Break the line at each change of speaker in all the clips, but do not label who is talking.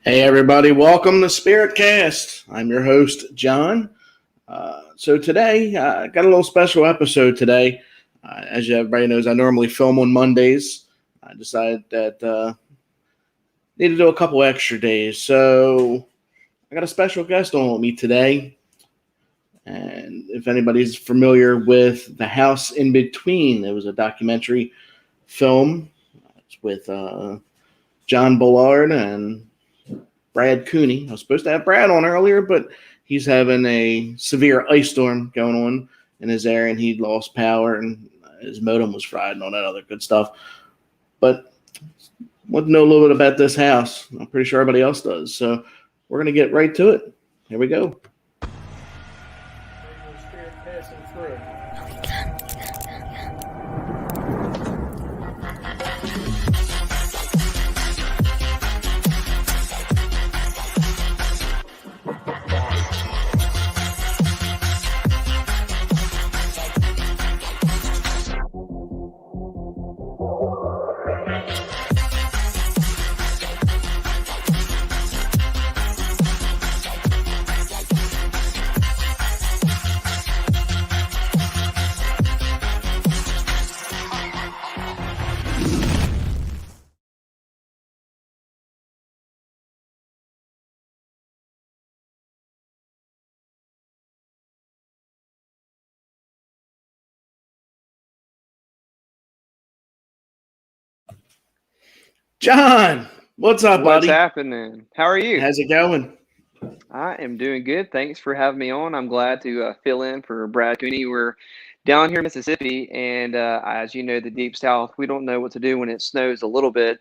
Hey everybody, welcome to Spiritcast. I'm your host, John. So today, I got a little special episode today. As everybody knows, I normally film on Mondays. I decided that need to do a couple extra days. So I got a special guest on with me today. And if anybody's familiar with The House in Between, it was a documentary film. It's with John Bullard and Brad Cooney. I was supposed to have Brad on earlier, but he's having a severe ice storm going on in his area, and he lost power, and his modem was fried and all that other good stuff. But want to know a little bit about this house. I'm pretty sure everybody else does. So we're going to get right to it. Here we go. John, what's up,
What's
buddy?
happening? How are you?
How's it going?
I am doing good. Thanks for having me on. I'm glad to fill in for Brad Cooney. We're down here in Mississippi, and as you know, the Deep South, we don't know what to do when it snows a little bit.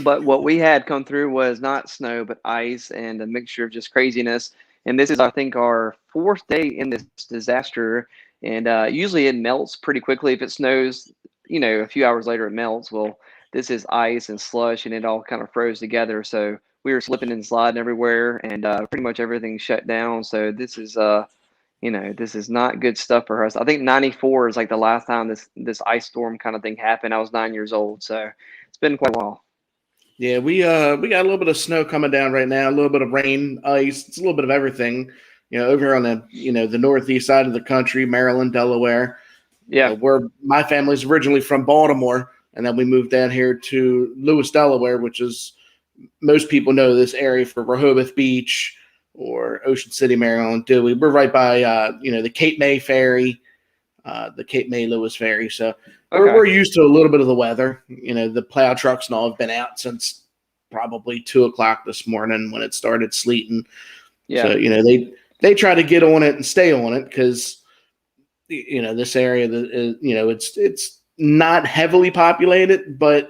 But what we had come through was not snow, but ice and a mixture of just craziness. And this is, I think, our fourth day in this disaster. And usually it melts pretty quickly. If it snows, a few hours later it melts. Well, this is ice and slush, and it all kind of froze together. So we were slipping and sliding everywhere, and pretty much everything shut down. So this is not good stuff for us. I think '94 is like the last time this ice storm kind of thing happened. I was 9 years old, so it's been quite a while.
Yeah, we got a little bit of snow coming down right now, a little bit of rain, ice. It's a little bit of everything. Over here on the northeast side of the country, Maryland, Delaware.
Yeah.
Where my family's originally from Baltimore, and then we moved down here to Lewis, Delaware, which is most people know this area for Rehoboth Beach or Ocean City, Maryland. Dewey. We're right by the Cape May ferry, the Cape May Lewis ferry. So we're used to a little bit of the weather. The plow trucks and all have been out since probably 2:00 this morning when it started sleeting.
Yeah.
So they try to get on it and stay on it because this area it's not heavily populated, but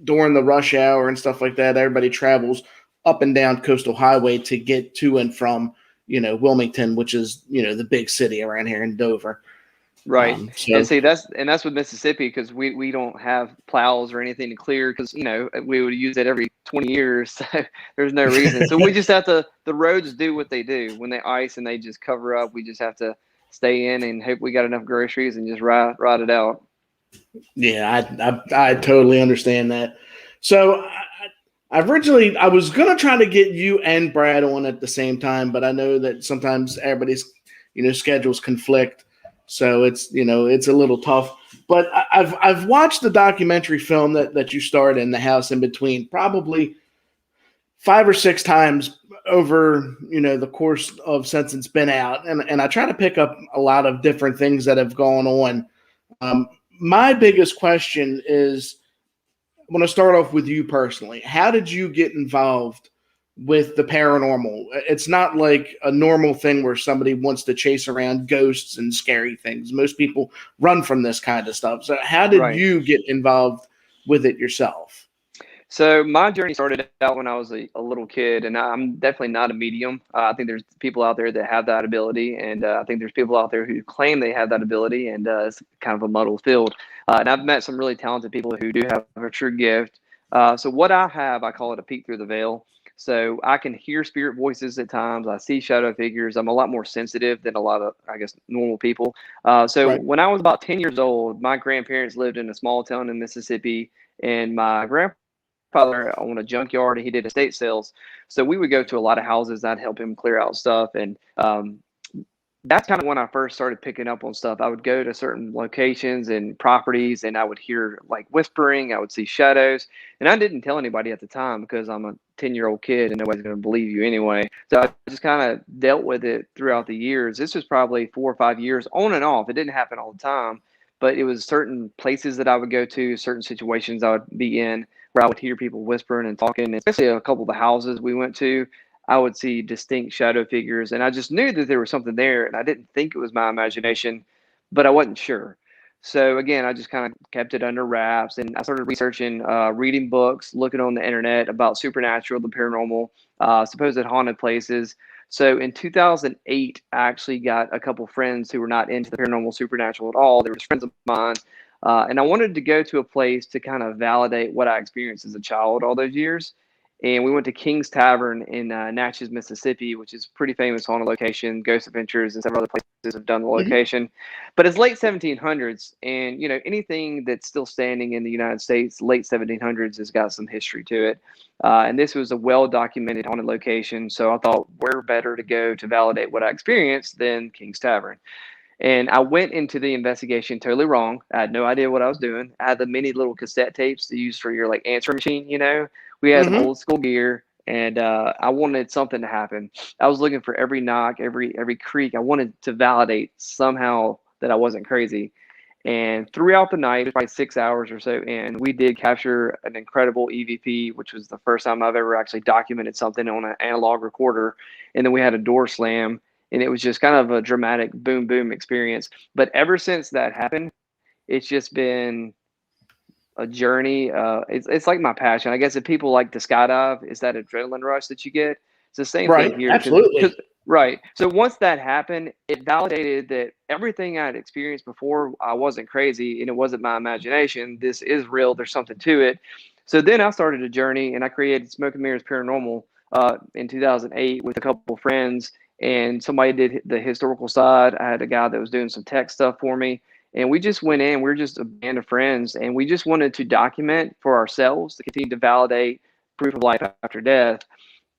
during the rush hour and stuff like that, everybody travels up and down Coastal Highway to get to and from Wilmington, which is the big city around here in Dover.
Right. And see, that's with Mississippi, because we don't have plows or anything to clear, because we would use it every 20 years. So there's no reason. So we just have to, the roads do what they do. When they ice and they just cover up, we just have to stay in and hope we got enough groceries and just ride it out.
Yeah, I totally understand that. So I was gonna try to get you and Brad on at the same time, but I know that sometimes everybody's schedules conflict. So it's a little tough, but I've watched the documentary film that you starred in, The House in Between, probably 5 or 6 times over the course of since it's been out, and I try to pick up a lot of different things that have gone on. My biggest question is, I want to start off with you personally. How did you get involved with the paranormal? It's not like a normal thing where somebody wants to chase around ghosts and scary things. Most people run from this kind of stuff. So how did you get involved with it yourself?
So my journey started out when I was a little kid, and I'm definitely not a medium. I think there's people out there that have that ability, and I think there's people out there who claim they have that ability, and it's kind of a muddled field. And I've met some really talented people who do have a true gift. So what I have, I call it a peek through the veil. So I can hear spirit voices at times. I see shadow figures. I'm a lot more sensitive than a lot of, I guess, normal people. When I was about 10 years old, my grandparents lived in a small town in Mississippi, and my grandpa father owned a junkyard and he did estate sales. So we would go to a lot of houses. I'd help him clear out stuff. And that's kind of when I first started picking up on stuff. I would go to certain locations and properties and I would hear like whispering, I would see shadows. And I didn't tell anybody at the time because I'm a 10-year-old kid and nobody's going to believe you anyway. So I just kind of dealt with it throughout the years. This was probably 4 or 5 years on and off. It didn't happen all the time, but it was certain places that I would go to, certain situations I would be in where I would hear people whispering and talking, especially a couple of the houses we went to. I would see distinct shadow figures, and I just knew that there was something there, and I didn't think it was my imagination, but I wasn't sure. So again, I just kind of kept it under wraps, and I started researching, reading books, looking on the internet about supernatural, the paranormal, supposed haunted places. So in 2008, I actually got a couple friends who were not into the paranormal, supernatural at all. They were friends of mine, and I wanted to go to a place to kind of validate what I experienced as a child all those years. And we went to King's Tavern in Natchez, Mississippi, which is pretty famous on a location. Ghost Adventures and several other places have done the location. But it's late 1700s, and you know anything that's still standing in the United States, late 1700s, has got some history to it. And this was a well-documented haunted location, so I thought where better to go to validate what I experienced than King's Tavern. And I went into the investigation totally wrong. I had no idea what I was doing. I had the mini little cassette tapes to use for your like answer machine, you know. We had some old school gear, and I wanted something to happen. I was looking for every knock, every creak. I wanted to validate somehow that I wasn't crazy. And throughout the night, it was probably 6 hours or so, and we did capture an incredible EVP, which was the first time I've ever actually documented something on an analog recorder. And then we had a door slam, and it was just kind of a dramatic boom boom experience. But ever since that happened, it's just been a journey. It's like my passion. I guess if people like to skydive, it's that adrenaline rush that you get. It's the same
Right.
thing here.
Absolutely.
Right. So once that happened, it validated that everything I had experienced before, I wasn't crazy and it wasn't my imagination. This is real. There's something to it. So then I started a journey and I created Smoke and Mirrors Paranormal in 2008 with a couple of friends. And somebody did the historical side. I had a guy that was doing some tech stuff for me. And we just went in, we are just a band of friends, and we just wanted to document for ourselves to continue to validate proof of life after death.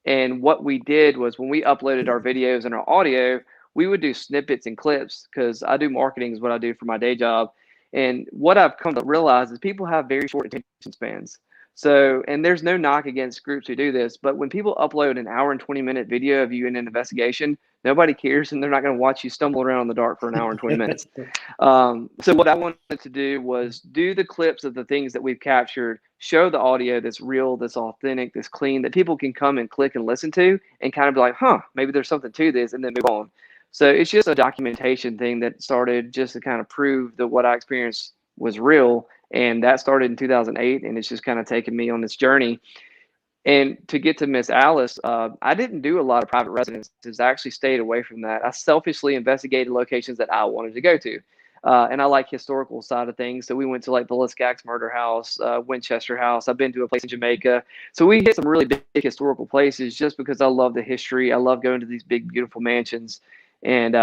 And what we did was when we uploaded our videos and our audio, we would do snippets and clips because I do marketing is what I do for my day job. And what I've come to realize is people have very short attention spans. So, and there's no knock against groups who do this, but when people upload an hour and 20-minute video of you in an investigation, nobody cares and they're not going to watch you stumble around in the dark for an hour and 20 minutes. So what I wanted to do was do the clips of the things that we've captured, show the audio that's real, that's authentic, that's clean, that people can come and click and listen to and kind of be like, huh, maybe there's something to this, and then move on. So it's just a documentation thing that started just to kind of prove that what I experienced was real. And that started in 2008, and it's just kind of taken me on this journey. And to get to Miss Alice, I didn't do a lot of private residences. I actually stayed away from that. I selfishly investigated locations that I wanted to go to. And I like historical side of things. So we went to like the Liscax murder house, Winchester House. I've been to a place in Jamaica. So we hit some really big historical places just because I love the history. I love going to these big, beautiful mansions. And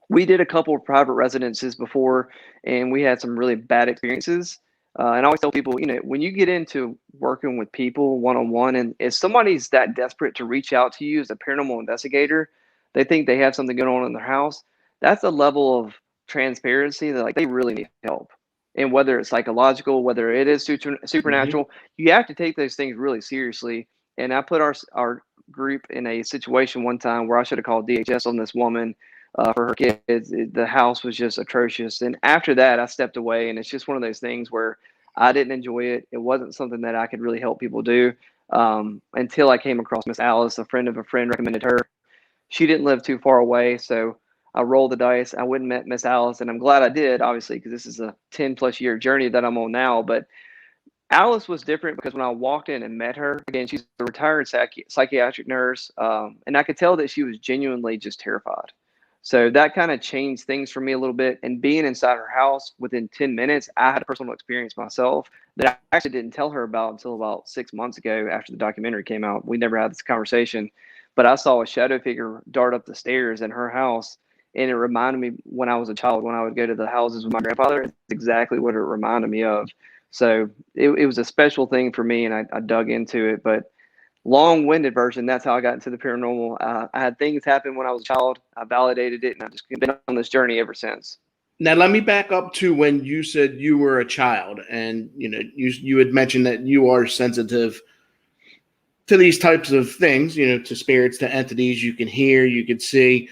we did a couple of private residences before, and we had some really bad experiences. And I always tell people, you know, when you get into working with people one-on-one, and if somebody's that desperate to reach out to you as a paranormal investigator, they think they have something going on in their house. That's a level of transparency that like they really need help. And whether it's psychological, whether it is supernatural, you have to take those things really seriously. And I put our group in a situation one time where I should have called DHS on this woman for her kids. The house was just atrocious. And after that, I stepped away. And it's just one of those things where I didn't enjoy it. It wasn't something that I could really help people do until I came across Miss Alice. A friend of a friend recommended her. She didn't live too far away. So I rolled the dice. I went and met Miss Alice. And I'm glad I did, obviously, because this is a 10+ year journey that I'm on now. But Alice was different because when I walked in and met her, again, she's a retired psychiatric nurse. And I could tell that she was genuinely just terrified. So that kind of changed things for me a little bit. And being inside her house within 10 minutes, I had a personal experience myself that I actually didn't tell her about until about 6 months ago after the documentary came out. We never had this conversation, but I saw a shadow figure dart up the stairs in her house. And it reminded me when I was a child, when I would go to the houses with my grandfather, it's exactly what it reminded me of. So it was a special thing for me, and I dug into it. But long-winded version, that's how I got into the paranormal. I had things happen when I was a child. I validated it, and I've just been on this journey ever since.
Now let me back up to when you said you were a child, and you had mentioned that you are sensitive to these types of things, to spirits, to entities. You can hear, you can see.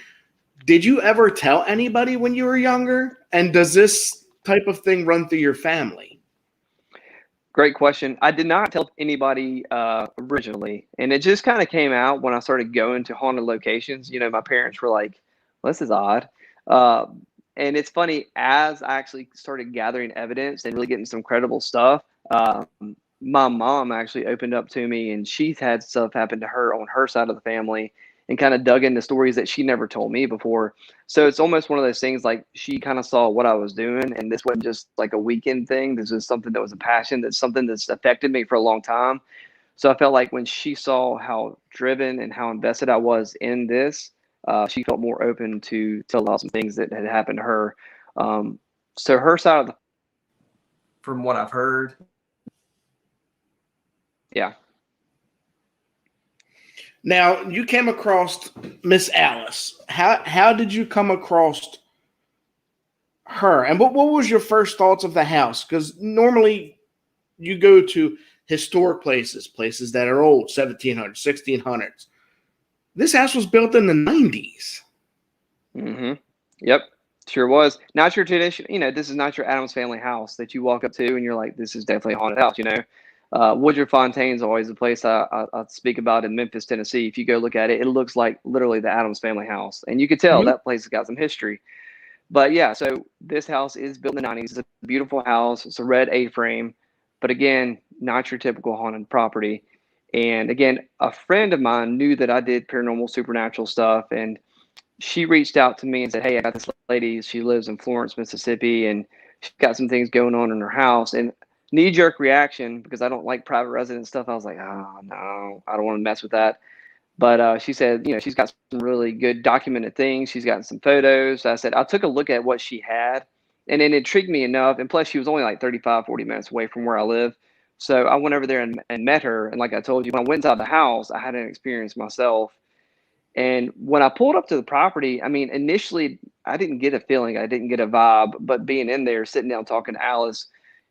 Did you ever tell anybody when you were younger? And does this type of thing run through your family?
Great question. I did not tell anybody originally, and it just kind of came out when I started going to haunted locations. My parents were like, well, "This is odd," uh, and it's funny as I actually started gathering evidence and really getting some credible stuff. My mom actually opened up to me, and she's had stuff happen to her on her side of the family, and kind of dug into stories that she never told me before. So it's almost one of those things like she kind of saw what I was doing, and this wasn't just like a weekend thing. This was something that was a passion. That's something that's affected me for a long time. So I felt like when she saw how driven and how invested I was in this, she felt more open to tell about some things that had happened to her. Um, so her side of the, from what I've heard, yeah.
Now, you came across Miss Alice. How did you come across her? And what was your first thoughts of the house? Because normally you go to historic places that are old, 1700s, 1600s. This house was built in the 90s.
Mm-hmm. Yep, sure was. Not your tradition. This is not your Adams family house that you walk up to and you're like, this is definitely a haunted house. Woodruff Fontaine is always a place I speak about in Memphis, Tennessee. If you go look at it, it looks like literally the Adams family house, and you could tell
Mm-hmm.
that place has got some history. But yeah, so this house is built in the 90s. It's a beautiful house. It's a red A-frame, but again, not your typical haunted property. And again, a friend of mine knew that I did paranormal supernatural stuff, and she reached out to me and said, "Hey, I got this lady. She lives in Florence, Mississippi, and she's got some things going on in her house." And knee jerk reaction, because I don't like private residence stuff, I was like, "Oh no, I don't want to mess with that." But she said, she's got some really good documented things. She's got some photos. I said, I took a look at what she had, and it intrigued me enough. And plus, she was only like 35, 40 minutes away from where I live. So I went over there and met her. And like I told you, when I went inside the house, I had an experience myself. And when I pulled up to the property, I mean, initially I didn't get a feeling, I didn't get a vibe, but being in there, sitting down talking to Alice,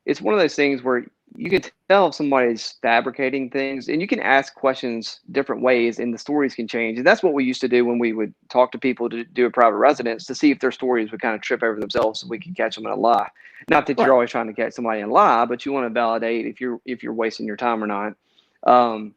it's one of those things where you can tell if somebody's fabricating things, and you can ask questions different ways and the stories can change. And that's what we used to do when we would talk to people to do a private residence, to see if their stories would kind of trip over themselves so we could catch them in a lie. Not that you're
Right.
always trying to catch somebody in a lie, but you want to validate if you're wasting your time or not. Um,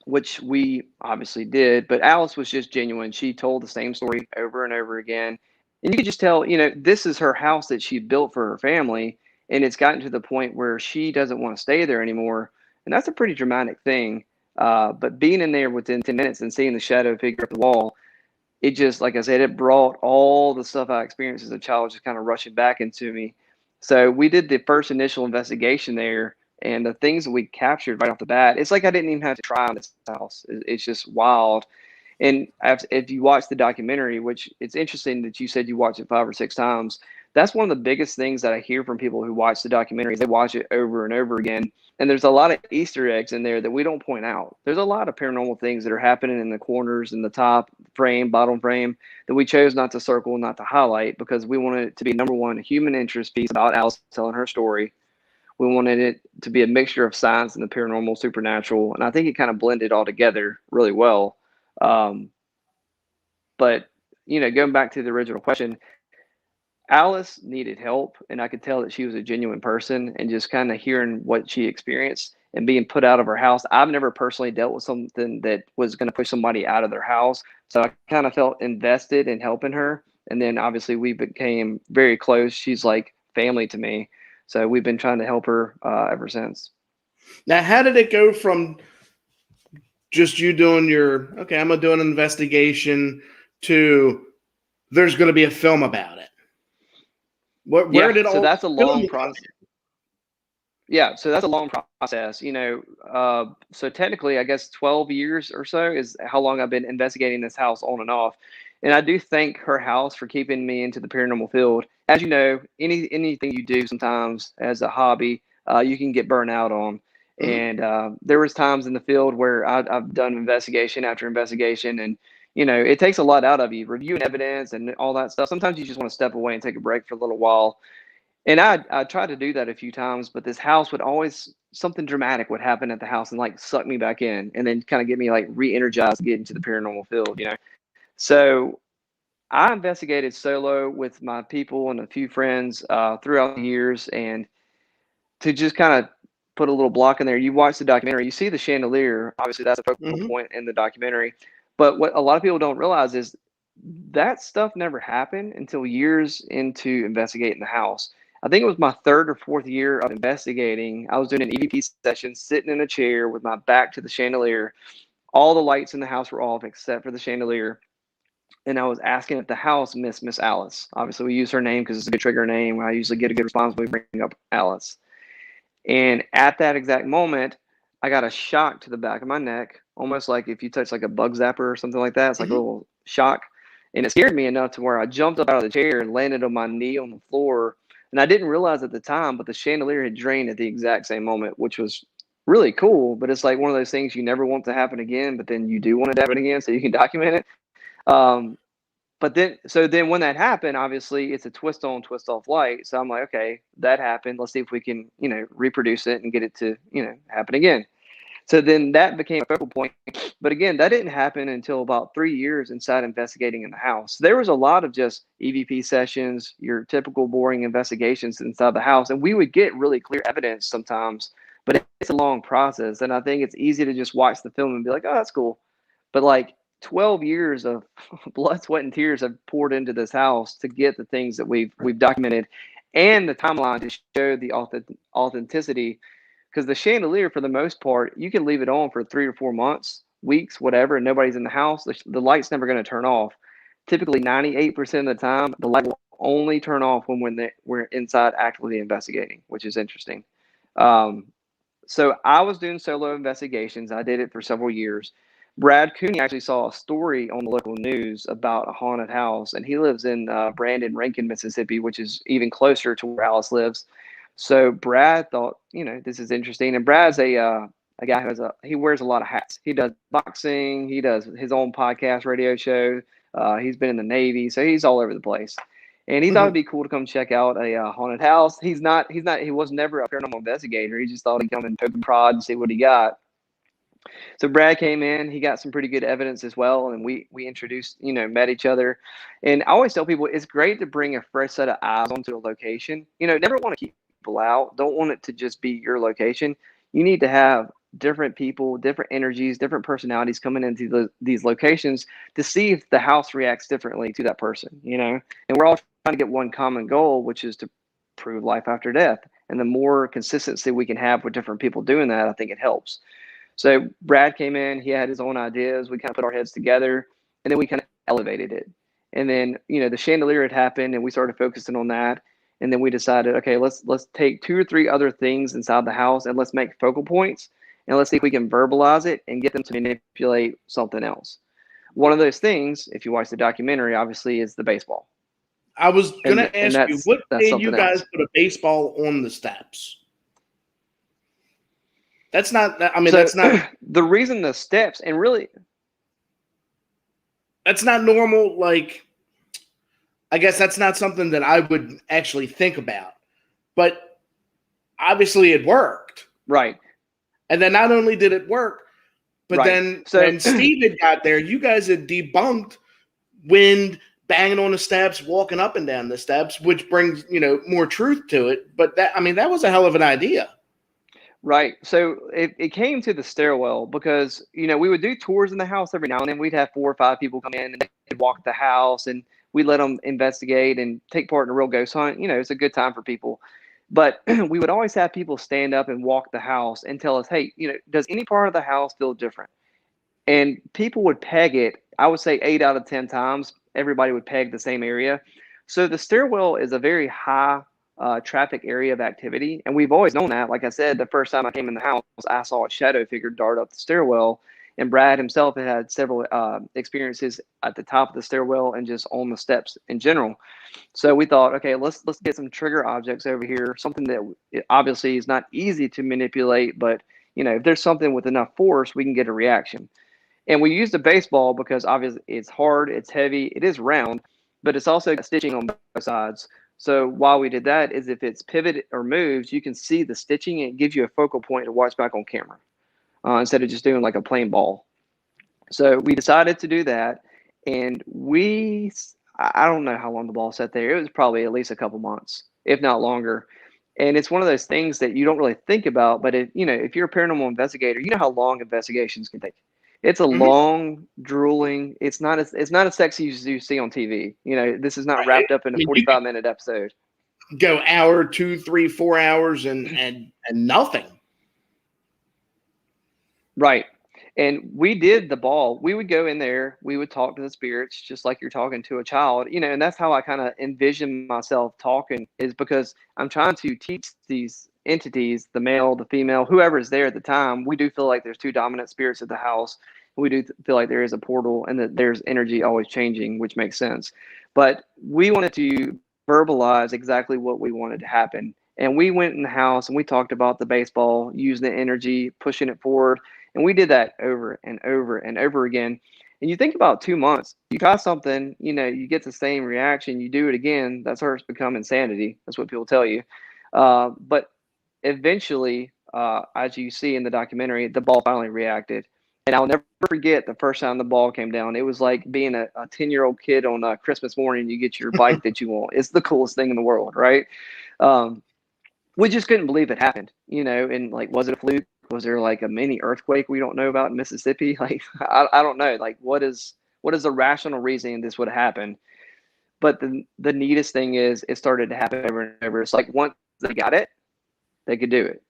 which we obviously did. But Alice was just genuine. She told the same story over and over again. And you could just tell, this is her house that she built for her family. And it's gotten to the point where she doesn't want to stay there anymore. And that's a pretty dramatic thing. But being in there within 10 minutes and seeing the shadow figure up the wall, it just, like I said, it brought all the stuff I experienced as a child just kind of rushing back into me. So we did the first initial investigation there, and the things that we captured right off the bat, it's like I didn't even have to try on this house. It's just wild. And if you watch the documentary, which it's interesting that you said you watched it 5 or 6 times, that's one of the biggest things that I hear from people who watch the documentaries. They watch it over and over again. And there's a lot of Easter eggs in there that we don't point out. There's a lot of paranormal things that are happening in the corners, in the top frame, bottom frame, that we chose not to circle, not to highlight, because we wanted it to be number one, a human interest piece about Alice telling her story. We wanted it to be a mixture of science and the paranormal, supernatural. And I think it kind of blended all together really well. Um, but, going back to the original question, Alice needed help, and I could tell that she was a genuine person, and just kind of hearing what she experienced and being put out of her house. I've never personally dealt with something that was going to push somebody out of their house. So I kind of felt invested in helping her. And then obviously we became very close. She's like family to me. So we've been trying to help her ever since.
Now, how did it go from just you doing okay, I'm going to do an investigation, to there's going to be a film about it? Where
Yeah,
did
so
all
that's a
the
long
filming come
process. Yeah, so that's a long process. So technically, I guess 12 years or so is how long I've been investigating this house on and off. And I do thank her house for keeping me into the paranormal field. As you know, anything you do sometimes as a hobby, you can get burnt out on. And there was times in the field where I've done investigation after investigation, and it takes a lot out of you, reviewing evidence and all that stuff. Sometimes you just want to step away and take a break for a little while. And I tried to do that a few times, but this house would always, something dramatic would happen at the house and like suck me back in, and then kind of get me like re-energized, get into the paranormal field. So I investigated solo with my people and a few friends throughout the years, and to just kind of put a little block in there, you watch the documentary, you see the chandelier. Obviously, that's a focal point in the documentary. But what a lot of people don't realize is that stuff never happened until years into investigating the house. I think it was my third or fourth year of investigating. I was doing an EVP session, sitting in a chair with my back to the chandelier. All the lights in the house were off except for the chandelier. And I was asking if the house missed Miss Alice. Obviously, we use her name because it's a good trigger name. I usually get a good response when we bring up Alice. And at that exact moment, I got a shock to the back of my neck, almost like if you touch like a bug zapper or something like that. It's like a little shock. And it scared me enough to where I jumped up out of the chair and landed on my knee on the floor. And I didn't realize at the time, but the chandelier had drained at the exact same moment, which was really cool. But it's like one of those things you never want to happen again, but then you do want it to happen again so you can document it. But then when that happened, obviously it's a twist on, twist off light. So I'm like, okay, that happened. Let's see if we can, reproduce it and get it to, happen again. So then that became a focal point. But again, that didn't happen until about 3 years inside investigating in the house. There was a lot of just EVP sessions, your typical boring investigations inside the house. And we would get really clear evidence sometimes, but it's a long process. And I think it's easy to just watch the film and be like, oh, that's cool. But like 12 years of blood, sweat, and tears have poured into this house to get the things that we've documented, and the timeline to show the authenticity. Because the chandelier, for the most part, you can leave it on for 3 or 4 months, weeks, whatever, and nobody's in the house. The light's never going to turn off. Typically, 98% of the time, the light will only turn off when we're inside actively investigating, which is interesting. So I was doing solo investigations. I did it for several years. Brad Cooney actually saw a story on the local news about a haunted house, and he lives in Brandon, Rankin, Mississippi, which is even closer to where Alice lives. So Brad thought, this is interesting. And Brad's a guy he wears a lot of hats. He does boxing. He does his own podcast, radio show. He's been in the Navy, so he's all over the place. And he thought it'd be cool to come check out a haunted house. He was never a paranormal investigator. He just thought he'd come and poke and prod and see what he got. So Brad came in, he got some pretty good evidence as well. And we introduced, met each other. And I always tell people it's great to bring a fresh set of eyes onto a location. Never want to keep people out. Don't want it to just be your location. You need to have different people, different energies, different personalities coming into these locations to see if the house reacts differently to that person, and we're all trying to get one common goal, which is to prove life after death. And the more consistency we can have with different people doing that, I think it helps. So Brad came in, he had his own ideas. We kind of put our heads together, and then we kind of elevated it. And then, the chandelier had happened, and we started focusing on that. And then we decided, okay, let's take 2 or 3 other things inside the house, and let's make focal points, and let's see if we can verbalize it and get them to manipulate something else. One of those things, if you watch the documentary, obviously, is the baseball.
I was going to ask you, what made you guys put a baseball on the steps? That's not
the reason the steps, and really
that's not normal. Like, I guess that's not something that I would actually think about, but obviously it worked.
Right.
And then not only did it work, but then when Steve had got there, you guys had debunked wind banging on the steps, walking up and down the steps, which brings, more truth to it. But that was a hell of an idea.
Right. So it came to the stairwell because, we would do tours in the house every now and then. We'd have 4 or 5 people come in and they'd walk the house, and we let them investigate and take part in a real ghost hunt. It's a good time for people. But we would always have people stand up and walk the house and tell us, hey, does any part of the house feel different? And people would peg it. I would say 8 out of 10 times, everybody would peg the same area. So the stairwell is a very high traffic area of activity. And we've always known that. Like I said, the first time I came in the house, I saw a shadow figure dart up the stairwell. And Brad himself had several experiences at the top of the stairwell and just on the steps in general. So we thought, okay, let's get some trigger objects over here, something that obviously is not easy to manipulate, but if there's something with enough force, we can get a reaction. And we used a baseball because obviously it's hard, it's heavy, it is round, but it's also got stitching on both sides. So while we did that, is if it's pivoted or moves, you can see the stitching and it gives you a focal point to watch back on camera instead of just doing like a plain ball. So we decided to do that, and I don't know how long the ball sat there. It was probably at least a couple months, if not longer. And it's one of those things that you don't really think about, but if you're a paranormal investigator, you know how long investigations can take. It's a
Mhm.
long, drooling. It's not as sexy as you see on TV. This is not
Right.
wrapped up in
I
a
mean, you
45-minute episode.
could go hour, 2, 3, 4 hours, and nothing.
Right. And we did the ball. We would go in there, we would talk to the spirits just like you're talking to a child, and that's how I kind of envision myself talking, is because I'm trying to teach these entities, the male, the female, whoever is there at the time. We do feel like there's two dominant spirits at the house. We do feel like there is a portal and that there's energy always changing, which makes sense. But we wanted to verbalize exactly what we wanted to happen. And we went in the house and we talked about the baseball, using the energy, pushing it forward, and we did that over and over and over again. And you think about 2 months, you try something, you get the same reaction, you do it again, that starts to become insanity. That's what people tell you. But eventually, as you see in the documentary, the ball finally reacted. And I'll never forget the first time the ball came down. It was like being a 10-year-old kid on Christmas morning, you get your bike that you want. It's the coolest thing in the world, right? Um, we just couldn't believe it happened, and like, was it a fluke? Was there like a mini earthquake we don't know about in Mississippi? Like, I don't know. Like, what is the rational reasoning this would happen? But the neatest thing is it started to happen over and over. It's like once they got it, they could do it.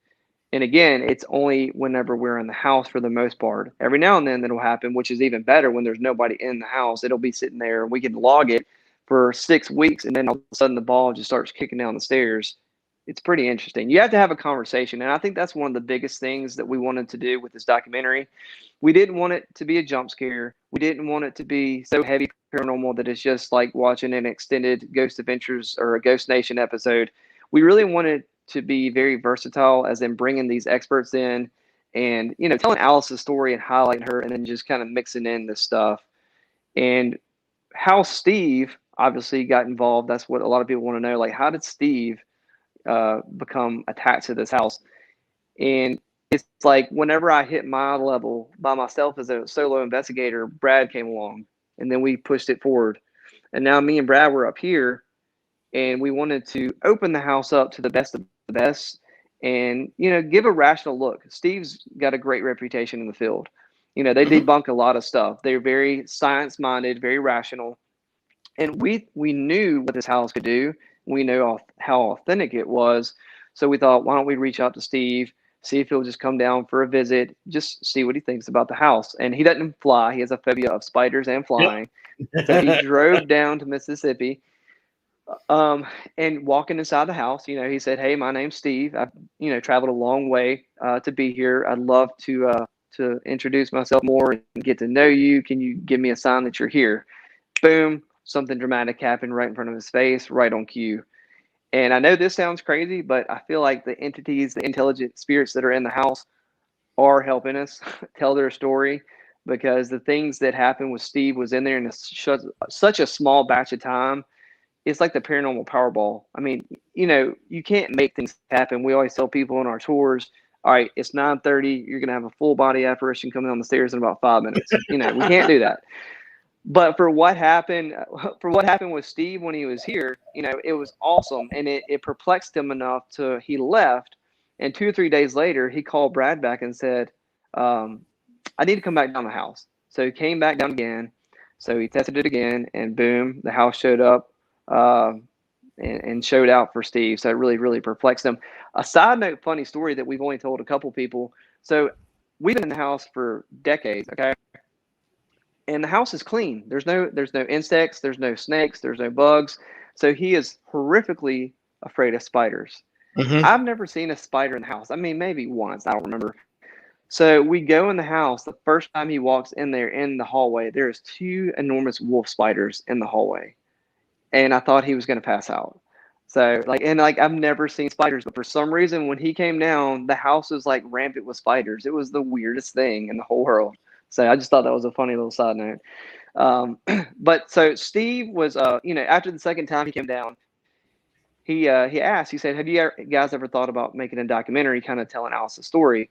And again, it's only whenever we're in the house for the most part. Every now and then that'll happen, which is even better when there's nobody in the house. It'll be sitting there and we can log it for 6 weeks, and then all of a sudden the ball just starts kicking down the stairs. It's pretty interesting. You have to have a conversation. And I think that's one of the biggest things that we wanted to do with this documentary. We didn't want it to be a jump scare. We didn't want it to be so heavy paranormal that it's just like watching an extended Ghost Adventures or a Ghost Nation episode. We really wanted to be very versatile, as in bringing these experts in and telling Alice's story and highlighting her, and then just kind of mixing in this stuff. And how Steve obviously got involved. That's what a lot of people want to know. Like, how did Steve become attached to this house? And it's like whenever I hit my level by myself as a solo investigator, Brad came along, and then we pushed it forward. And now me and Brad were up here, and we wanted to open the house up to the best of the best, and give a rational look. Steve's got a great reputation in the field. They
Mhm.
debunk a lot of stuff. They're very science minded, very rational, and we knew what this house could do. We knew how authentic it was. So we thought, why don't we reach out to Steve, see if he'll just come down for a visit, just see what he thinks about the house. And he doesn't fly. He has a phobia of spiders and flying. So he
Yep.
drove down to Mississippi. And walking inside the house, he said, "Hey, my name's Steve. I've traveled a long way to be here. I'd love to introduce myself more and get to know you. Can you give me a sign that you're here?" Boom! Something dramatic happened right in front of his face, right on cue. And I know this sounds crazy, but I feel like the entities, the intelligent spirits that are in the house, are helping us tell their story, because the things that happened with Steve was in there in such a small batch of time. It's like the paranormal Powerball. I mean, you can't make things happen. We always tell people in our tours, all right, it's 9:30. You're gonna have a full body apparition coming down the stairs in about 5 minutes. We can't do that. But for what happened with Steve when he was here, it was awesome, and it perplexed him enough to he left, and 2 or 3 days later he called Brad back and said, "I need to come back down the house." So he came back down again. So he tested it again, and boom, the house showed up. Um, and showed out for Steve. So it really, really perplexed him. A side note, funny story that we've only told a couple people. So we've been in the house for decades, okay? And the house is clean. There's no insects, there's no snakes, there's no bugs. So he is horrifically afraid of spiders.
Mhm.
I've never seen a spider in the house. I mean, maybe once, I don't remember. So we go in the house. The first time he walks in there in the hallway, there's two enormous wolf spiders in the hallway, and I thought he was going to pass out. So like I've never seen spiders, but for some reason when he came down, the house was like rampant with spiders. It was the weirdest thing in the whole world. So I just thought that was a funny little side note. Um, but so Steve was, after the second time he came down, he asked, he said, "Have you guys ever thought about making a documentary, kind of telling Alice's story?"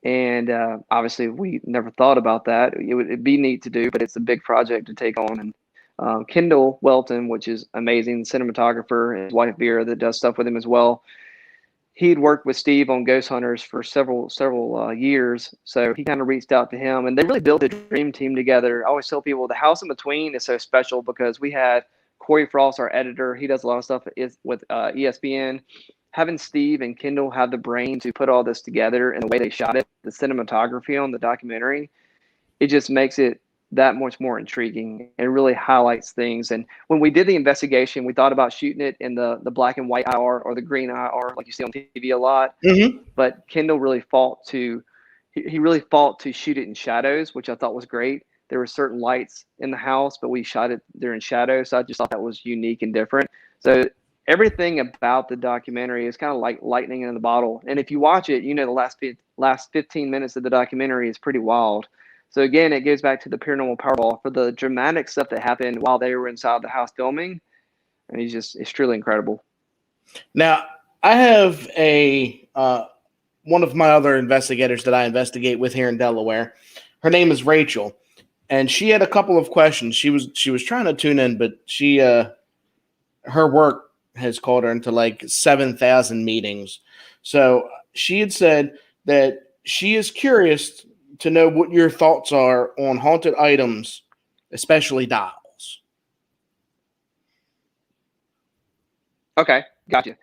And obviously, we never thought about that. It'd be neat to do, but it's a big project to take on. And Kendall Welton, which is amazing cinematographer, and his wife Vera that does stuff with him as well. He'd worked with Steve on Ghost Hunters for several years, so he kind of reached out to him, and they really built a dream team together. I always tell people the House in Between is so special because we had Corey Frost, our editor. He does a lot of stuff with ESPN. Having Steve and Kendall have the brain to put all this together and the way they shot it, the cinematography on the documentary, it just makes it that much more intriguing and really highlights things. And when we did the investigation, we thought about shooting it in the black and white IR or the green IR, like you see on TV a lot.
Mm-hmm.
But Kendall really fought to he really fought to shoot it in shadows, which I thought was great. There were certain lights in the house, but we shot it there in shadows. So I just thought that was unique and different. So everything about the documentary is kind of like lightning in the bottle. And if you watch it, the last 15 minutes of the documentary is pretty wild. So again, it goes back to the paranormal Powerball for the dramatic stuff that happened while they were inside the house filming, and it's truly incredible.
Now, I have one of my other investigators that I investigate with here in Delaware. Her name is Rachel, and she had a couple of questions. She was trying to tune in, but her work has called her into like 7,000 meetings. So she had said that she is curious to know what your thoughts are on haunted items, especially dolls.
Okay, gotcha.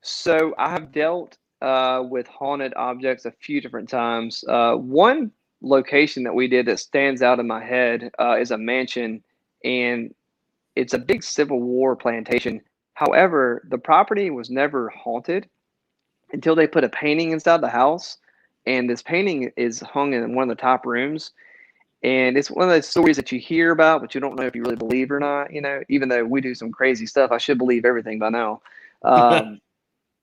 So I have dealt with haunted objects a few different times. One location that we did that stands out in my head is a mansion, and it's a big Civil War plantation. However, the property was never haunted until they put a painting inside the house, and this painting is hung in one of the top rooms. And it's one of those stories that you hear about, but you don't know if you really believe or not. Even though we do some crazy stuff, I should believe everything by now.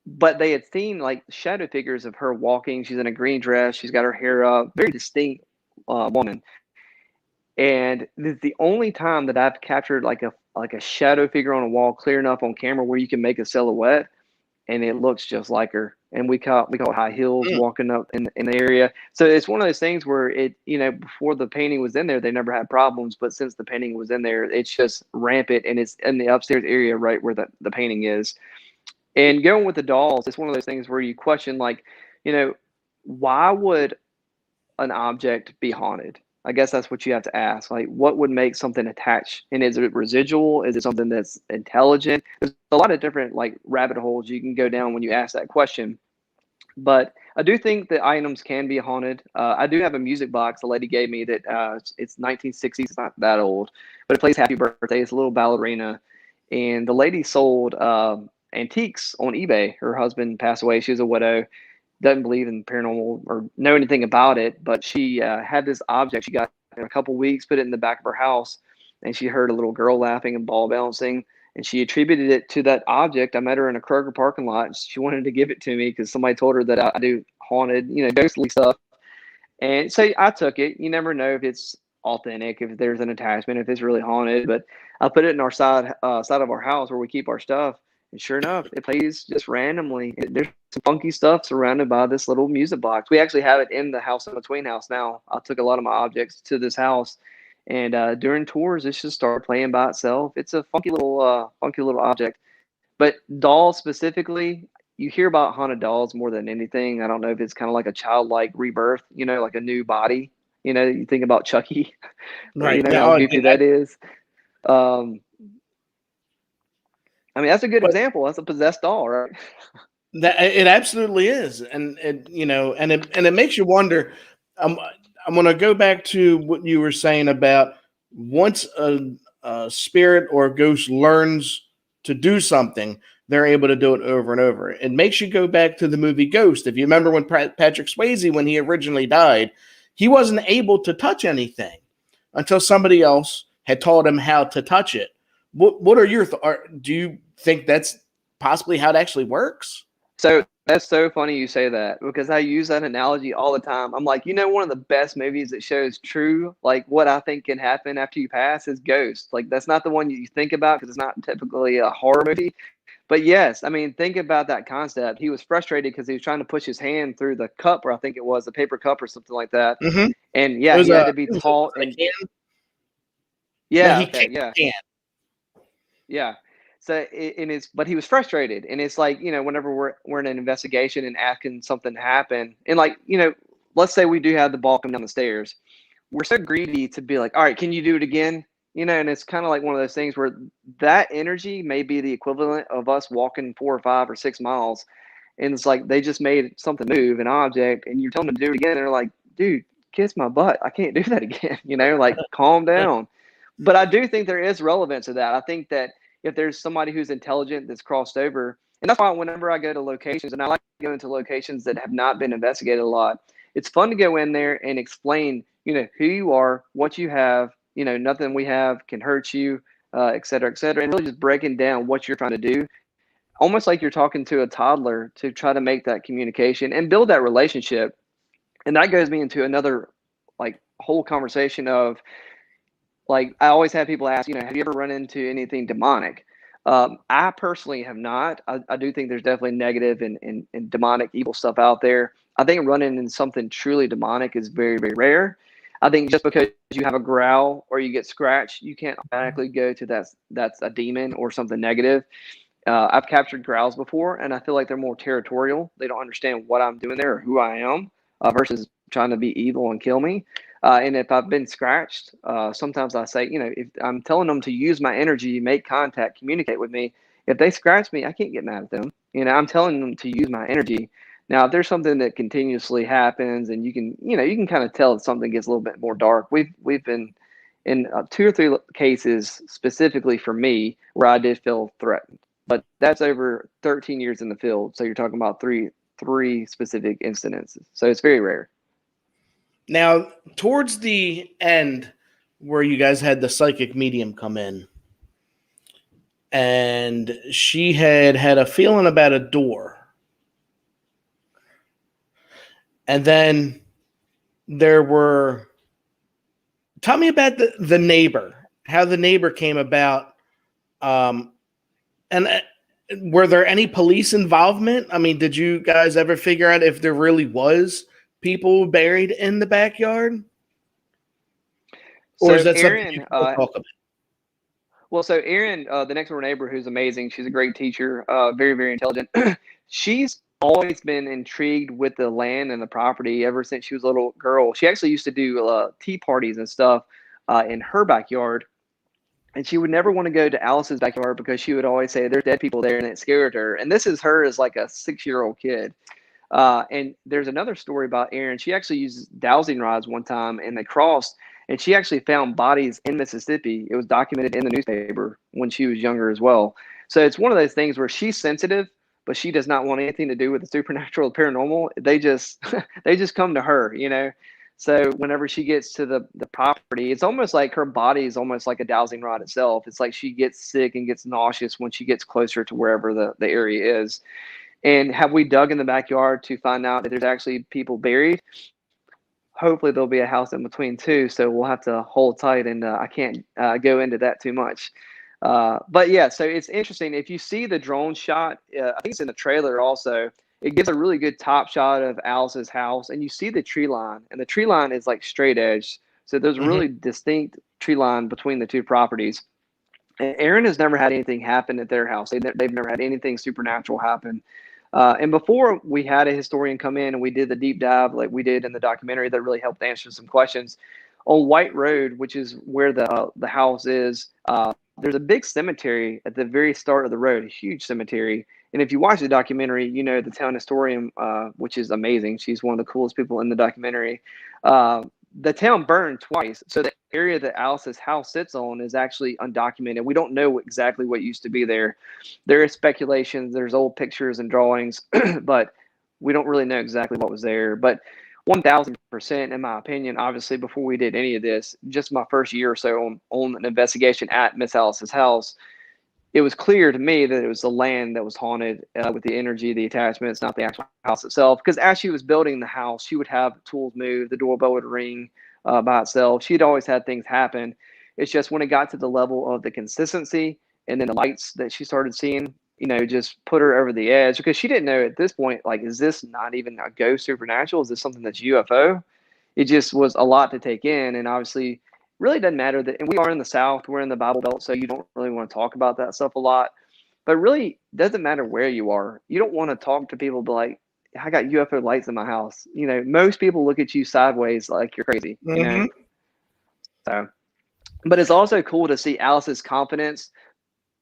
But they had seen like shadow figures of her walking. She's in a green dress. She's got her hair up. Very distinct woman. And this is the only time that I've captured like a shadow figure on a wall clear enough on camera where you can make a silhouette, and it looks just like her. And we caught high heels walking up in the area. So it's one of those things where before the painting was in there, they never had problems. But since the painting was in there, it's just rampant, and it's in the upstairs area right where the painting is. And going with the dolls, it's one of those things where you question, like, why would an object be haunted? I guess that's what you have to ask. Like, what would make something attach? And is it residual? Is it something that's intelligent? There's a lot of different like rabbit holes you can go down when you ask that question. But I do think that items can be haunted. I do have a music box a lady gave me that it's 1960s. It's not that old, but it plays Happy Birthday. It's a little ballerina. And the lady sold antiques on eBay. Her husband passed away. She was a widow, doesn't believe in paranormal or know anything about it, but she had this object. She got in a couple weeks, put it in the back of her house, and she heard a little girl laughing and ball bouncing, and she attributed it to that object. I met her in a Kroger parking lot. She wanted to give it to me because somebody told her that I do haunted, ghostly stuff. And so I took it. You never know if it's authentic, if there's an attachment, if it's really haunted. But I put it in our side of our house where we keep our stuff. And sure enough, it plays just randomly. There's some funky stuff surrounded by this little music box. We actually have it in the House in Between house now. I took a lot of my objects to this house, and during tours, it just started playing by itself. It's a funky little object. But dolls specifically, you hear about haunted dolls more than anything. I don't know if it's kind of like a childlike rebirth, like a new body. You think about Chucky, or
Right.
how goofy that is. I mean, that's a good example. That's a possessed doll, right?
That it absolutely is, and it makes you wonder. I'm going to go back to what you were saying about once a spirit or a ghost learns to do something, they're able to do it over and over. It makes you go back to the movie Ghost. If you remember when Patrick Swayze, when he originally died, he wasn't able to touch anything until somebody else had taught him how to touch it. What are your do you think that's possibly how it actually works?
So that's so funny you say that, because I use that analogy all the time. I'm like, one of the best movies that shows true, like what I think can happen after you pass is Ghost. Like that's not the one you think about because it's not typically a horror movie. But yes, I mean, think about that concept. He was frustrated because he was trying to push his hand through the cup, or I think it was a paper cup or something like that.
Mm-hmm.
And yeah, he had to be taught.
And
yeah,
he
okay, yeah. Yeah. So but he was frustrated, and it's like, whenever we're in an investigation and asking something to happen, and like, let's say we do have the ball come down the stairs, we're so greedy to be like, all right, can you do it again? And it's kind of like one of those things where that energy may be the equivalent of us walking 4 or 5 or 6 miles, and it's like they just made something move, an object, and you're telling them to do it again. And they're like, dude, kiss my butt, I can't do that again. Like calm down. But I do think there is relevance to that. I think that if there's somebody who's intelligent that's crossed over, and that's why whenever I go to locations, and I like to go into locations that have not been investigated a lot, it's fun to go in there and explain, who you are, what you have, nothing we have can hurt you, et cetera, and really just breaking down what you're trying to do, almost like you're talking to a toddler, to try to make that communication and build that relationship. And that goes me into another like whole conversation of, like, I always have people ask, have you ever run into anything demonic? I personally have not. I do think there's definitely negative and demonic evil stuff out there. I think running into something truly demonic is very, very rare. I think just because you have a growl or you get scratched, you can't automatically go to that's a demon or something negative. I've captured growls before, and I feel like they're more territorial. They don't understand what I'm doing there or who I am, versus trying to be evil and kill me. And if I've been scratched, sometimes I say, if I'm telling them to use my energy, make contact, communicate with me, if they scratch me, I can't get mad at them. I'm telling them to use my energy. Now, if there's something that continuously happens, and you can kind of tell that something gets a little bit more dark. We've been in 2 or 3 cases specifically for me where I did feel threatened, but that's over 13 years in the field. So you're talking about three specific incidences. So it's very rare.
Now, towards the end, where you guys had the psychic medium come in, and she had a feeling about a door. And then there were, tell me about the neighbor, how the neighbor came about. And were there any police involvement? I mean, did you guys ever figure out if there really was people buried in the backyard? Or
So
is that
Aaron,
something you can talk about?
Well, so Erin, the next door neighbor, who's amazing, she's a great teacher, very, very intelligent. She's always been intrigued with the land and the property ever since she was a little girl. She actually used to do tea parties and stuff in her backyard. And she would never want to go to Alice's backyard because she would always say there's dead people there, and it scared her. And this is her as like a 6-year-old kid. And there's another story about Erin. She actually used dowsing rods one time, and they crossed, and she actually found bodies in Mississippi. It was documented in the newspaper when she was younger as well. So it's one of those things where she's sensitive, but she does not want anything to do with the supernatural, paranormal. They just they just come to her. So whenever she gets to the property, it's almost like her body is almost like a dowsing rod itself. It's like she gets sick and gets nauseous when she gets closer to wherever the area is. And have we dug in the backyard to find out that there's actually people buried? Hopefully there'll be a house in between too, so we'll have to hold tight, and I can't go into that too much. But yeah, so it's interesting. If you see the drone shot, I think it's in the trailer also, it gives a really good top shot of Alice's house, and you see the tree line, and the tree line is like straight edge. So there's a really distinct tree line between the two properties. And Erin has never had anything happen at their house. They've never had anything supernatural happen. And before we had a historian come in and we did the deep dive like we did in the documentary that really helped answer some questions, on White Road, which is where the house is, there's a big cemetery at the very start of the road, a huge cemetery. And if you watch the documentary, the town historian, which is amazing. She's one of the coolest people in the documentary. the town burned twice. So the area that Alice's house sits on is actually undocumented. We don't know exactly what used to be there. There is speculation. There's old pictures and drawings, but we don't really know exactly what was there. But 1000%, in my opinion, obviously, before we did any of this, just my first year or so on an investigation at Miss Alice's house, it was clear to me that it was the land that was haunted with the energy, the attachments, not the actual house itself. Because as she was building the house, she would have tools move, the doorbell would ring by itself. She'd always had things happen. It's just when it got to the level of the consistency and then the lights that she started seeing, just put her over the edge, because she didn't know at this point, like, is this not even a ghost supernatural? Is this something that's UFO? It just was a lot to take in. And obviously, really doesn't matter that, and we are in the South, we're in the Bible Belt, so you don't really want to talk about that stuff a lot. But really, doesn't matter where you are. You don't want to talk to people, be like, I got UFO lights in my house. Most people look at you sideways like you're crazy. So, but it's also cool to see Alice's confidence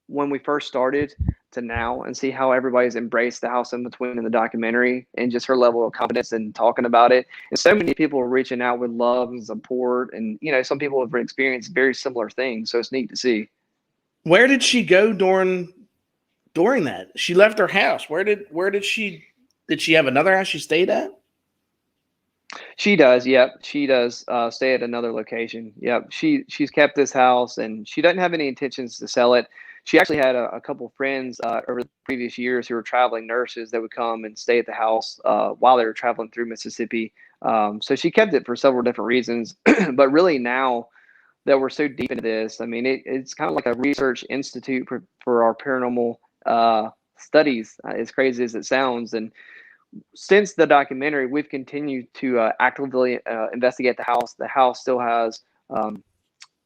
when we first started to now, and see how everybody's embraced the house in between in the documentary, and just her level of confidence and talking about it. And so many people are reaching out with love and support, and some people have experienced very similar things, so it's neat to see.
Where did she go during that? She left her house. Where did she have another house she stayed at?
She does. Yep. She does stay at another location. Yep. She's kept this house, and she doesn't have any intentions to sell it. She actually had a couple friends over the previous years who were traveling nurses that would come and stay at the house while they were traveling through Mississippi. So she kept it for several different reasons. But really, now that we're so deep into this, I mean, it's kind of like a research institute for our paranormal studies, as crazy as it sounds. And since the documentary, we've continued to actively investigate the house. The house still has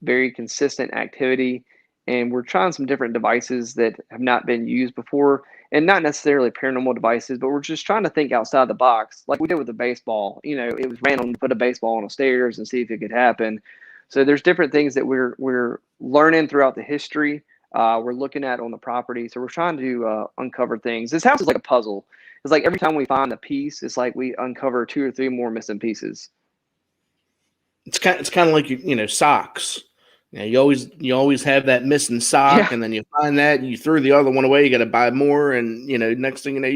very consistent activity, and we're trying some different devices that have not been used before, and not necessarily paranormal devices, but we're just trying to think outside the box, like we did with the baseball. It was random to put a baseball on the stairs and see if it could happen. So there's different things that we're learning throughout the history. We're looking at on the property, so we're trying to uncover things. This house is like a puzzle. It's like every time we find a piece, it's like we uncover 2 or 3 more missing pieces.
It's kind of like socks. You always have that missing sock, and then you find that, and you threw the other one away. You got to buy more, and next thing you know,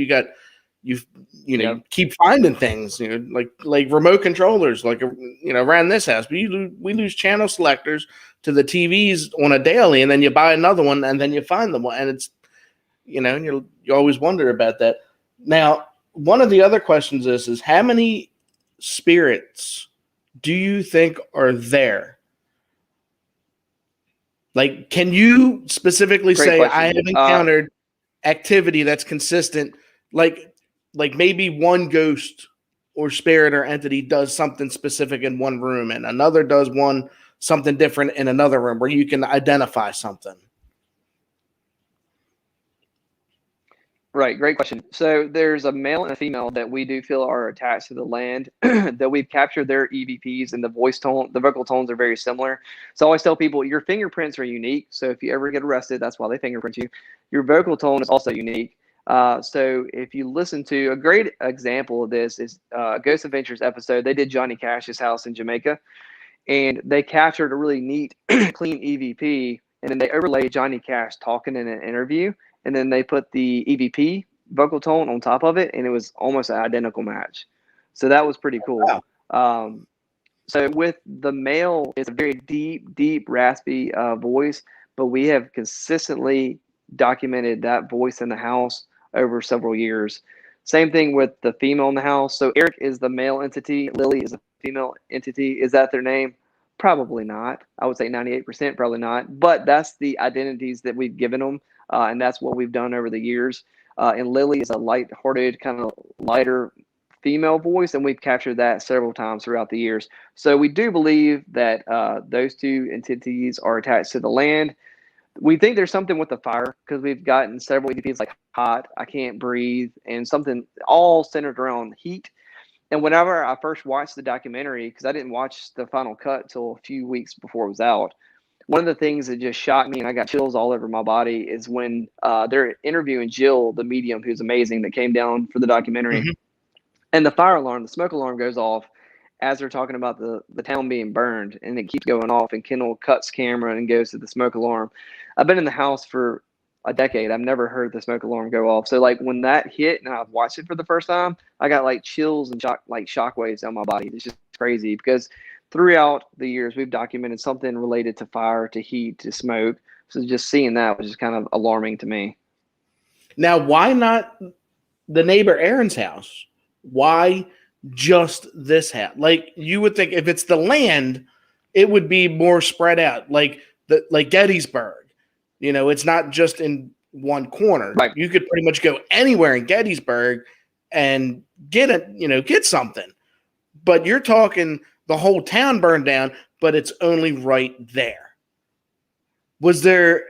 you keep finding things. Like remote controllers, like around this house, we lose channel selectors to the TVs on a daily, and then you buy another one, and then you find them, and it's and you always wonder about that. Now, one of the other questions is how many spirits do you think are there? Like, can you specifically say,
question.
I have encountered activity that's consistent, like maybe one ghost or spirit or entity does something specific in one room and another does something different in another room, where you can identify something?
Right. Great question. So there's a male and a female that we do feel are attached to the land, that we've captured their EVPs, and the voice tone, the vocal tones are very similar. So I always tell people your fingerprints are unique. So if you ever get arrested, that's why they fingerprint you. Your vocal tone is also unique. So if you listen to, a great example of this is Ghost Adventures episode, they did Johnny Cash's house in Jamaica, and they captured a really neat, clean EVP, and then they overlaid Johnny Cash talking in an interview, and then they put the EVP vocal tone on top of it, and it was almost an identical match. So that was pretty cool.
Wow.
So with the male, it's a very deep, raspy voice, but we have consistently documented that voice in the house over several years. Same thing with the female in the house. So Eric is the male entity. Lily is a female entity. Is that their name? Probably not. I would say 98% probably not. But that's the identities that we've given them, and that's what we've done over the years. And Lily is a light-hearted, kind of lighter female voice, and we've captured that several times throughout the years. So we do believe that those 2 entities are attached to the land. We think there's something with the fire, because we've gotten several EVPs like hot, I can't breathe, and something all centered around heat. And whenever I first watched the documentary, because I didn't watch the final cut till a few weeks before it was out, one of the things that just shocked me, and I got chills all over my body, is when they're interviewing Jill, the medium, who's amazing, that came down for the documentary. Mm-hmm. And the fire alarm, the smoke alarm goes off as they're talking about the town being burned, and it keeps going off, and Kendall cuts camera and goes to the smoke alarm. I've been in the house for a decade. I've never heard the smoke alarm go off. So like when that hit and I've watched it for the first time, I got like chills and shockwaves on my body. It's just crazy because throughout the years we've documented something related to fire, to heat, to smoke. So just seeing that was just kind of alarming to me.
Now, why not the neighbor Aaron's house? Why just this house? Like you would think if it's the land, it would be more spread out, like Gettysburg. You know, it's not just in one corner.
Right.
You could pretty much go anywhere in Gettysburg and get something. But you're talking the whole town burned down, but it's only right there. Was there,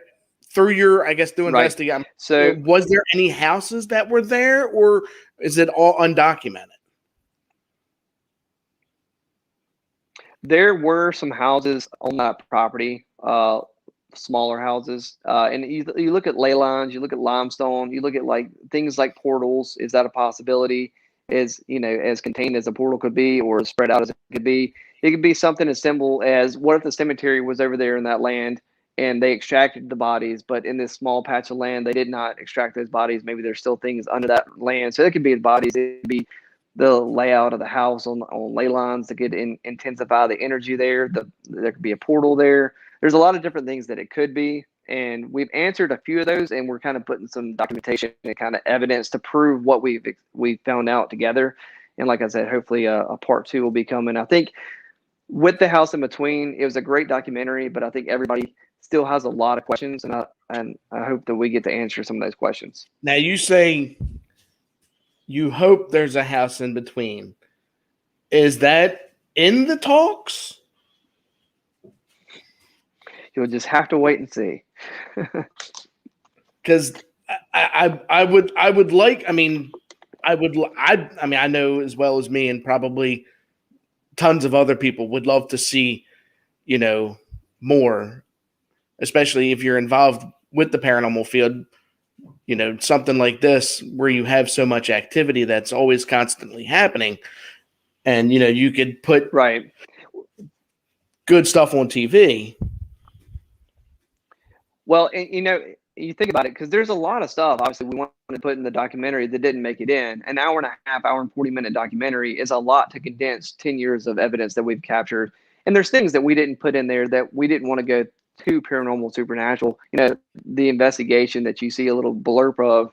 through your, I guess, through investigation,
right. So
was there any houses that were there, or is it all undocumented?
There were some houses on that property, smaller houses, and you look at ley lines, you look at limestone, you look at like things like portals. Is that a possibility? As as contained as a portal could be, or as spread out as it could be? It could be something as simple as, what if the cemetery was over there in that land and they extracted the bodies, but in this small patch of land they did not extract those bodies. Maybe there's still things under that land, so it could be the bodies. It could be the layout of the house on ley lines to intensify the energy there. There could be a portal there. There's a lot of different things that it could be, and we've answered a few of those, and we're kind of putting some documentation and kind of evidence to prove what we've found out together. And like I said, hopefully a part 2 will be coming. I think with the house in between, it was a great documentary, but I think everybody still has a lot of questions, and I hope that we get to answer some of those questions.
Now you say you hope there's a house in between. Is that in the talks?
You'll just have to wait and see.
Because I would like. I mean, I know as well as me, and probably tons of other people would love to see, more, especially if you're involved with the paranormal field. Something like this where you have so much activity that's always constantly happening, and you could put
right
good stuff on TV.
Well, and, you think about it, because there's a lot of stuff obviously we wanted to put in the documentary that didn't make it in. An hour and a half, hour and 40-minute documentary is a lot to condense 10 years of evidence that we've captured. And there's things that we didn't put in there that we didn't want to go too paranormal, supernatural. The investigation that you see a little blurb of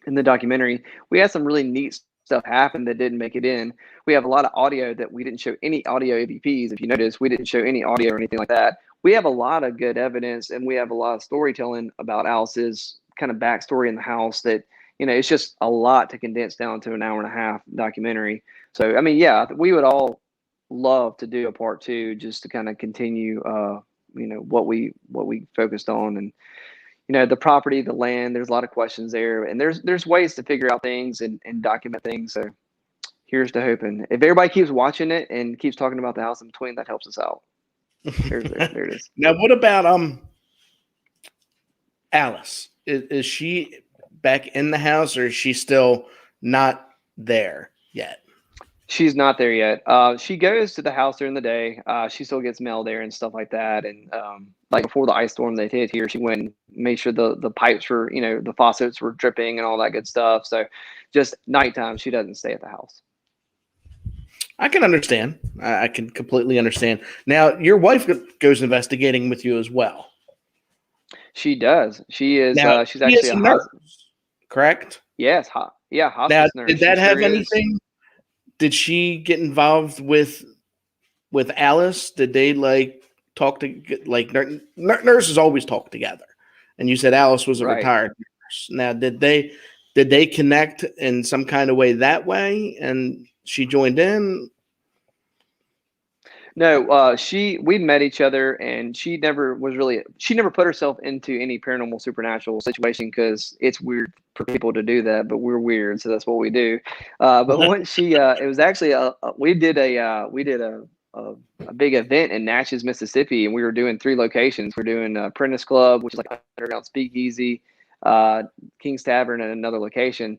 in the documentary, we had some really neat stuff happen that didn't make it in. We have a lot of audio that we didn't show any audio AVPs. If you notice, we didn't show any audio or anything like that. We have a lot of good evidence, and we have a lot of storytelling about Alice's kind of backstory in the house that, it's just a lot to condense down to an hour and a half documentary. So, I mean, yeah, we would all love to do a part 2 just to kind of continue, what we focused on. And, the property, the land, there's a lot of questions there, and there's ways to figure out things and document things. So here's to hoping. If everybody keeps watching it and keeps talking about the house in between, that helps us out. There it is.
Now, what about Alice? Is she back in the house, or is she still not there yet?
She's not there yet. She goes to the house during the day. She still gets mail there and stuff like that. And like before the ice storm that hit here, she went and made sure the pipes were, the faucets were dripping and all that good stuff. So just nighttime, she doesn't stay at the house.
I can understand. I can completely understand. Now, your wife goes investigating with you as well.
She does. She is.
Now,
she's actually
a nurse, correct?
Yes. Yeah.
Now,
nurse.
did that have anything? Did she get involved with Alice? Did they talk to nurses always talk together? And you said Alice was a retired nurse. Now, did they connect in some kind of way that way? And she joined in?
No, we met each other, and she never put herself into any paranormal supernatural situation, because it's weird for people to do that, but we're weird, so that's what we do. But once she, it was actually we did a big event in Natchez, Mississippi, and we were doing 3 locations. We're doing Apprentice Club, which is like underground speakeasy, King's Tavern, and another location.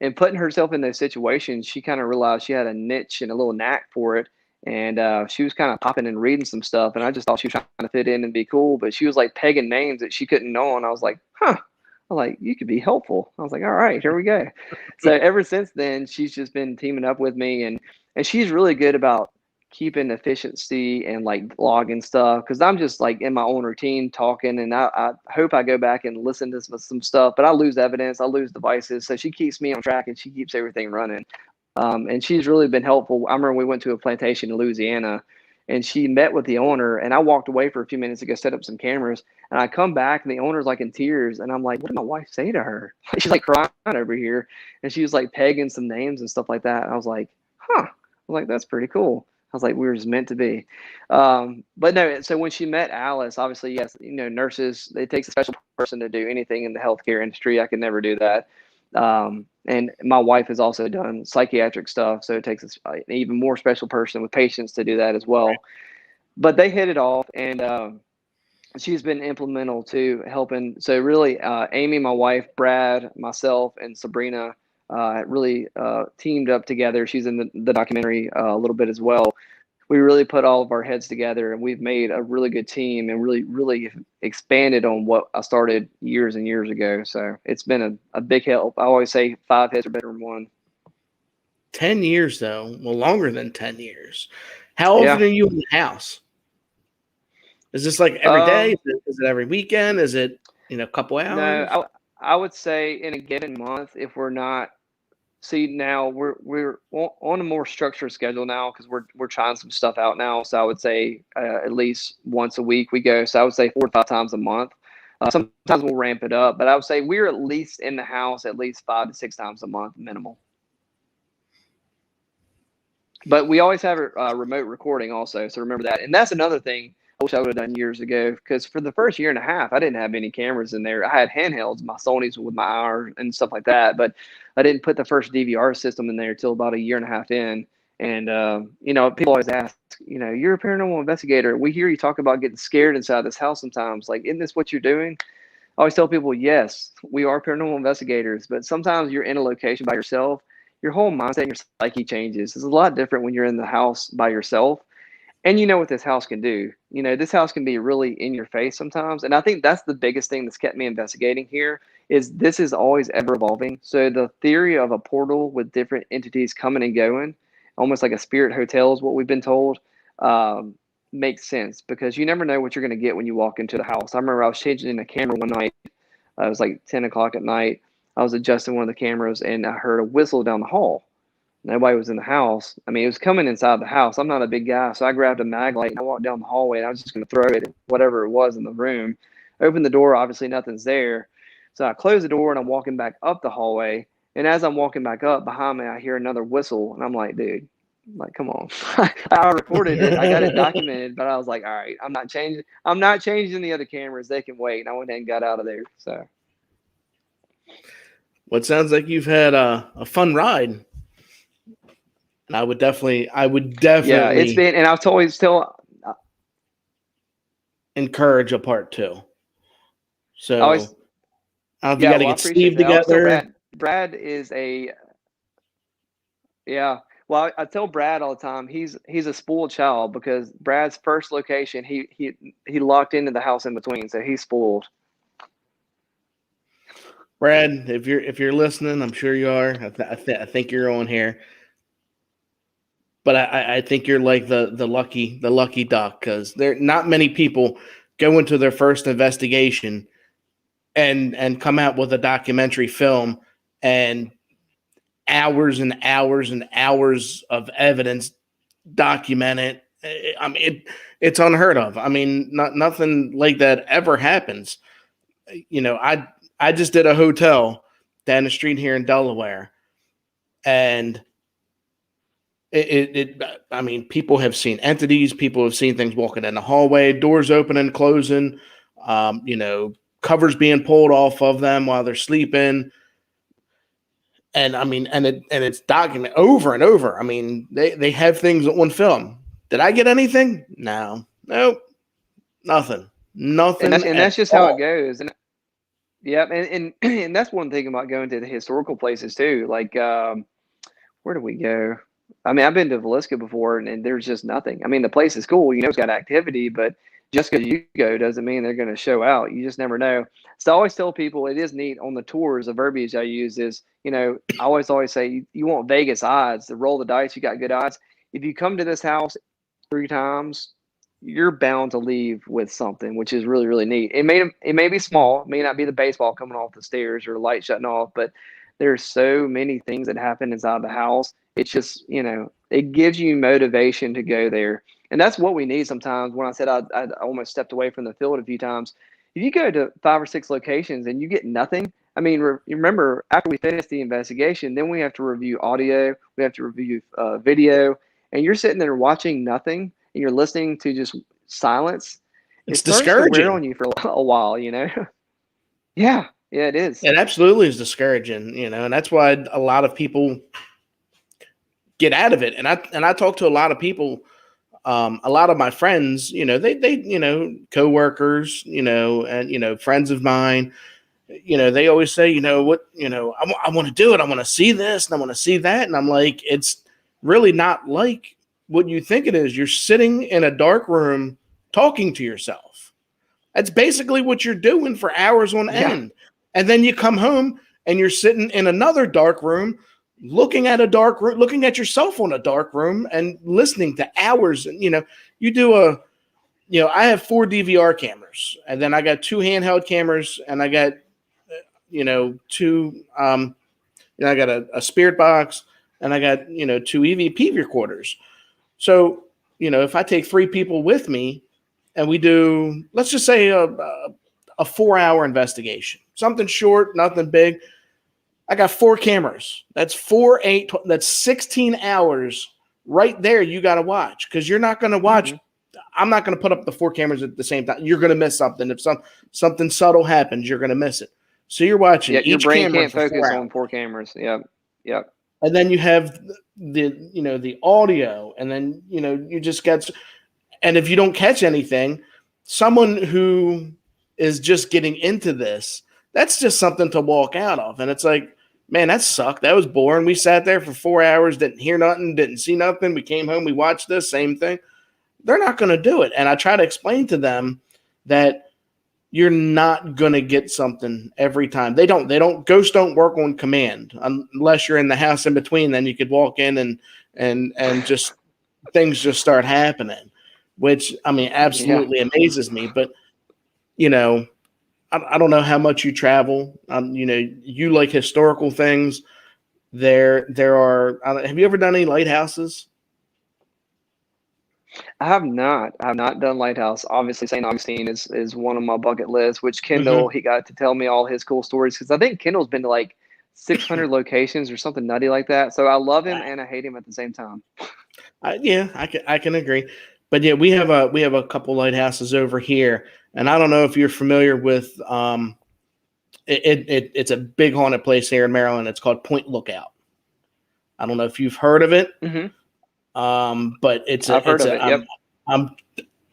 And putting herself in those situations, she kind of realized she had a niche and a little knack for it. and she was kind of popping and reading some stuff, and I just thought she was trying to fit in and be cool, but she was like pegging names that she couldn't know, and I was like, huh. I was like, you could be helpful. I was like, all right, here we go. So ever since then, she's just been teaming up with me, and she's really good about keeping efficiency and like logging stuff, because I'm just like in my own routine talking, and I hope I go back and listen to some stuff, but I lose evidence, I lose devices, so she keeps me on track and she keeps everything running. And she's really been helpful. I remember we went to a plantation in Louisiana, and she met with the owner, and I walked away for a few minutes to go set up some cameras, and I come back and the owner's like in tears, and I'm like, what did my wife say to her? She's like crying over here, and she was like pegging some names and stuff like that. And I was like, huh. I was like, that's pretty cool. I was like, we were just meant to be. But no, so when she met Alice, obviously, yes, nurses, it takes a special person to do anything in the healthcare industry. I could never do that. And my wife has also done psychiatric stuff, so it takes an even more special person with patients to do that as well. But they hit it off, and she's been implemental to helping. So really, Amy, my wife, Brad, myself, and Sabrina really teamed up together. She's in the documentary a little bit as well. We really put all of our heads together, and we've made a really good team, and really expanded on what I started years and years ago. So it's been a big help. I always say 5 heads are better than one.
10 years, though. Well, longer than 10 years. How often
Yeah.
are you in the house? Is this like every day? Is it every weekend? Is it, a couple
No,
hours?
I would say in a given month, if we're not. See, now we're on a more structured schedule now, because we're trying some stuff out now. So I would say at least once a week we go. So I would say 4 to 5 times a month. Sometimes we'll ramp it up, but I would say we're at least in the house at least 5 to 6 times a month, minimal. But we always have a remote recording also, so remember that. And that's another thing I wish I would have done years ago, because for the first year and a half, I didn't have any cameras in there. I had handhelds, my Sony's with my IR and stuff like that, but I didn't put the first DVR system in there till about a year and a half in. And people always ask, you're a paranormal investigator. We hear you talk about getting scared inside this house sometimes. Like, isn't this what you're doing? I always tell people, yes, we are paranormal investigators, but sometimes you're in a location by yourself, your whole mindset and your psyche changes. It's a lot different when you're in the house by yourself. And you know what this house can do. This house can be really in your face sometimes. And I think that's the biggest thing that's kept me investigating here, is this is always ever evolving. So the theory of a portal with different entities coming and going, almost like a spirit hotel is what we've been told, makes sense, because you never know what you're going to get when you walk into the house. I remember I was changing the camera one night. It was like 10 o'clock at night. I was adjusting one of the cameras, and I heard a whistle down the hall. Nobody was in the house. I mean, it was coming inside the house. I'm not a big guy, so I grabbed a mag light and I walked down the hallway, and I was just going to throw it at whatever it was in the room. Opened the door, obviously nothing's there. So I close the door and I'm walking back up the hallway. And as I'm walking back up, behind me, I hear another whistle, and I'm like, dude, like, come on. I recorded it. I got it documented, but I was like, all right, I'm not changing the other cameras. They can wait. And I went ahead and got out of there. So.
Well, it sounds like you've had a fun ride. And I would definitely.
Yeah, it's been, and I've always still
encourage a part 2. So
I always,
you got to get Steve together.
Brad is Well, I tell Brad all the time, he's a spoiled child, because Brad's first location, he locked into the house in between, so he's spoiled.
Brad, if you're listening, I'm sure you are. I think you're on here, but I think you're like the lucky duck, because there not many people go into their first investigation and come out with a documentary film and hours and hours and hours of evidence documented. I mean, it's unheard of. I mean, nothing like that ever happens. I just did a hotel down the street here in Delaware, and I mean, people have seen entities, people have seen things walking in the hallway, doors opening and closing, covers being pulled off of them while they're sleeping. And I mean, and it's documented over and over. I mean, they have things on film. Did I get anything? No, nope, nothing.
And that's just
all.
how it goes. And yeah, and that's one thing about going to the historical places too. Like, where do we go? I mean, I've been to Velisca before, and there's just nothing. I mean, the place is cool. You know, it's got activity, but just because you go doesn't mean they're going to show out. You just never know. So I always tell people it is neat on the tours. The verbiage I use is, you know, I always say you want Vegas odds to roll the dice. You got good odds. If you come to this house 3 times, you're bound to leave with something, which is really really neat. It may be small, it may not be the baseball coming off the stairs or the light shutting off, but there's so many things that happen inside the house. It's just, you know, it gives you motivation to go there. And that's what we need sometimes. When I said I almost stepped away from the field a few times, if you go to 5 or 6 locations and you get nothing, I mean, remember, after we finish the investigation, then we have to review audio, we have to review video, and you're sitting there watching nothing and you're listening to just silence. It
It's
starts to wear
discouraging.
on you for a while, you know? Yeah, yeah, it is.
It absolutely is discouraging, and that's why a lot of people get out of it. And I talk to a lot of people, a lot of my friends, they coworkers, and friends of mine, they always say, I want to do it. I want to see this and I want to see that. And I'm like, it's really not like what you think it is. You're sitting in a dark room talking to yourself. That's basically what you're doing for hours on
Yeah.
end. And then you come home and you're sitting in another dark room, looking at your cell phone, a dark room, and listening to hours. And, you do I have 4 DVR cameras, and then I got 2 handheld cameras, and I got, 2, I got a Spirit box, and I got, 2 EVP recorders. So, if I take 3 people with me and we do, let's just say a 4-hour investigation, something short, nothing big. I got 4 cameras. That's 4, 8, that's 16 hours right there. You got to watch, because you're not going to watch. I'm not going to put up the 4 cameras at the same time. You're going to miss something. If something subtle happens, you're going to miss it. So you're watching
Yeah, your
each
brain
camera
can't
for 4
focus
hours.
on 4 cameras. Yep. Yep.
And then you have the audio, and then, you just get, and if you don't catch anything, someone who is just getting into this, that's just something to walk out of. And it's like, man, that sucked. That was boring. We sat there for 4 hours, didn't hear nothing, didn't see nothing. We came home, we watched this same thing. They're not going to do it. And I try to explain to them that you're not going to get something every time. Ghosts don't work on command unless you're in the house in between. Then you could walk in and just things just start happening, which, I mean, absolutely amazes me. But, I don't know how much you travel. You like historical things. There are, have you ever done any lighthouses?
I have not. I have not done Lighthouse. Obviously, St. Augustine is one of my bucket lists, which
Mm-hmm.
Kendall, he got to tell me all his cool stories, because I think Kendall's been to like 600 locations or something nutty like that. So I love him and I hate him at the same time.
I can agree. But yeah, we have a couple lighthouses over here, and I don't know if you're familiar with it's a big haunted place here in Maryland. It's called Point Lookout. I don't know if you've heard of it.
Mm-hmm.
But
I've heard of it. Yep.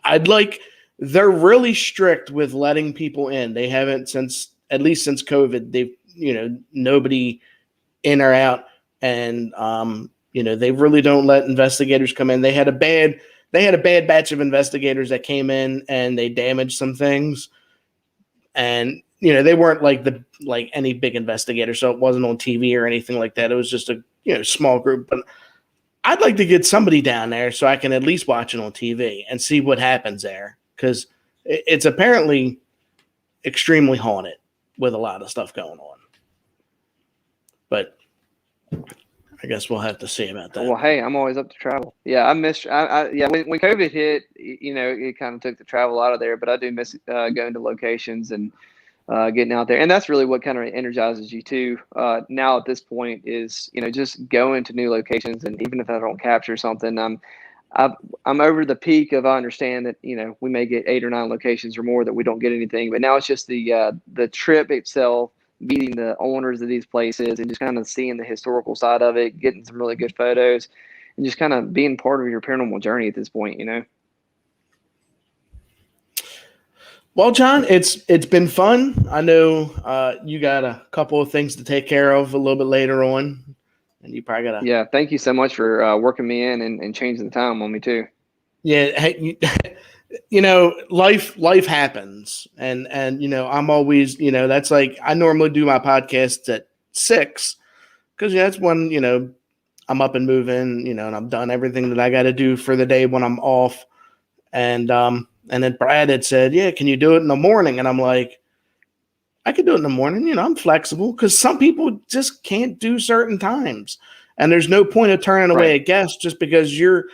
I'd like, they're really strict with letting people in. They haven't at least since COVID. They've, nobody in or out, and they really don't let investigators come in. They had a bad batch of investigators that came in and they damaged some things, and they weren't like any big investigator, so it wasn't on TV or anything like that. It was just a small group, but I'd like to get somebody down there so I can at least watch it on TV and see what happens there, because it's apparently extremely haunted with a lot of stuff going on. But I guess we'll have to see about that.
Well, hey, I'm always up to travel. Yeah, I miss. Yeah, when COVID hit, it kind of took the travel out of there. But I do miss going to locations and getting out there, and that's really what kind of energizes you too. Now at this point is just going to new locations, and even if I don't capture something, I'm over the peak of, I understand that we may get 8 or 9 locations or more that we don't get anything, but now it's just the trip itself, meeting the owners of these places and just kind of seeing the historical side of it, getting some really good photos, and just kind of being part of your paranormal journey at this point.
Well, John, it's been fun. I know you got a couple of things to take care of a little bit later on. and you probably gotta.
Yeah, thank you so much for working me in and changing the time on me too.
Yeah, hey, life happens, and I'm always, that's like I normally do my podcasts at 6 because that's when I'm up and moving, and I'm done everything that I got to do for the day when I'm off, and then Brad had said, yeah, can you do it in the morning? And I'm like, I could do it in the morning. I'm flexible because some people just can't do certain times. And there's no point of turning away a guest just because you're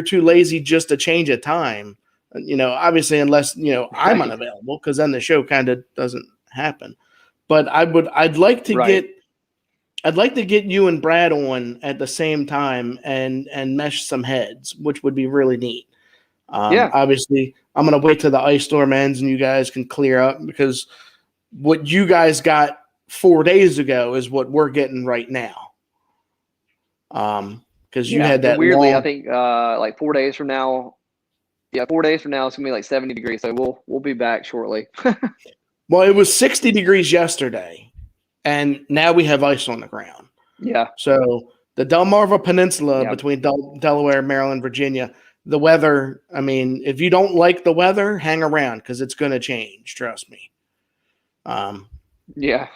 too lazy just to change a time. Obviously, unless, I'm unavailable, because then the show kind of doesn't happen. But I'd like to get you and Brad on at the same time and mesh some heads, which would be really neat. Obviously, I'm going to wait till the ice storm ends and you guys can clear up, because what you guys got 4 days ago is what we're getting right now. Because you had that
weirdly,
long...
I think like 4 days from now. Yeah, 4 days from now it's gonna be like 70 degrees. So we'll be back shortly.
Well, it was 60 degrees yesterday, and now we have ice on the ground.
Yeah.
So the Delmarva Peninsula between Delaware, Maryland, Virginia, the weather, I mean, if you don't like the weather, hang around because it's going to change. Trust me.
Yeah.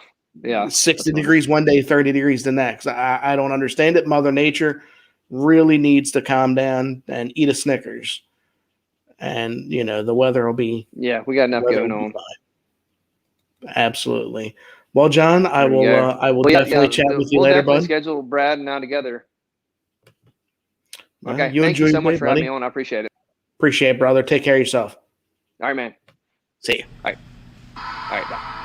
60 degrees one day, 30 degrees the next. I don't understand it. Mother Nature really needs to calm down and eat a Snickers. And, the weather will be...
Yeah, we got enough going on.
Absolutely. Well, John, I will definitely chat with you
we'll
later,
definitely
bud.
schedule Brad and I together. Okay.
You
Thank you
enjoy
so much for
buddy.
having me on. I appreciate it.
Appreciate it, brother. Take care of yourself.
All right, man.
See you.
All right. Bye.